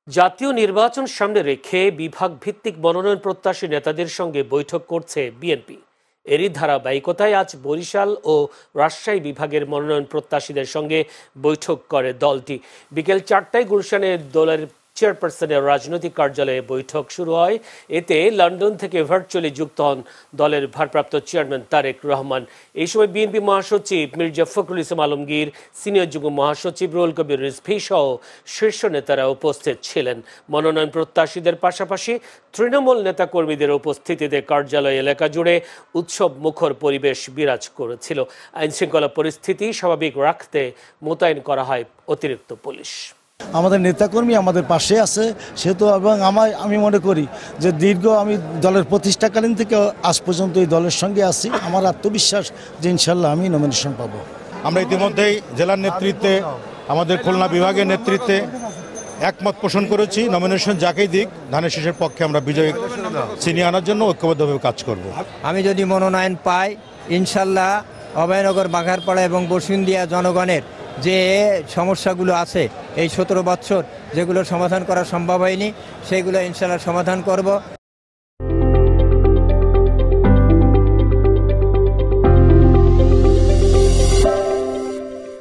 জাতীয় নির্বাচন সামনে রেখে বিভাগ ভিত্তিক মনোনয়ন প্রত্যাশী নেতাদের সঙ্গে বৈঠক করছে বিএনপি। এরই ধারাবাহিকতায় আজ বরিশাল ও রাজশাহী বিভাগের মনোনয়ন প্রত্যাশীদের সঙ্গে বৈঠক করে দলটি। বিকেল 4টায় গুলশানে দলের চেয়ারপারসনের রাজনৈতিক কার্যালয়ে বৈঠক শুরু হয়। এতে লন্ডন থেকে ভার্চুয়ালি যুক্ত হন দলের ভারপ্রাপ্ত চেয়ারম্যান তারেক রহমান। এই সময় বিএনপি মহাসচিব মির্জা ফখরুল ইসলাম আলমগীর, সিনিয়র যুগ্ম মহাসচিব রুহুল কবির রিজভী সহ শীর্ষ নেতারা উপস্থিত ছিলেন। মনোনয়ন প্রত্যাশীদের পাশাপাশি তৃণমূল নেতাকর্মীদের উপস্থিতিতে কার্যালয় এলাকা জুড়ে উৎসব মুখর পরিবেশ বিরাজ করেছিল। আইনশৃঙ্খলা পরিস্থিতি স্বাভাবিক রাখতে মোতায়েন করা হয় অতিরিক্ত পুলিশ। আমাদের নেতাকর্মী আমাদের পাশে আছে, সেহেতু এবং আমি মনে করি যে আমি দলের প্রতিষ্ঠাকালীন থেকে আজ পর্যন্ত এই দলের সঙ্গে আছি। আমার আত্মবিশ্বাস যে ইনশাল্লাহ আমি নমিনেশন পাবো। আমরা ইতিমধ্যেই জেলার নেতৃত্বে, আমাদের খুলনা বিভাগের নেতৃত্বে একমত পোষণ করেছি, নমিনেশন যাকেই দিক ধানের শীষের পক্ষে আমরা বিজয় ছিনিয়ে আনার জন্য ঐক্যবদ্ধভাবে কাজ করব। আমি যদি মনোনয়ন পাই, ইনশাল্লাহ অভয়নগর, বাঘারপাড়া এবং বসুন্ধিয়া জনগণের যে সমস্যাগুলো আছে এই 17 বছর যেগুলো সমাধান করা সম্ভব হয়নি, সেইগুলো ইনশাল্লাহ সমাধান করব।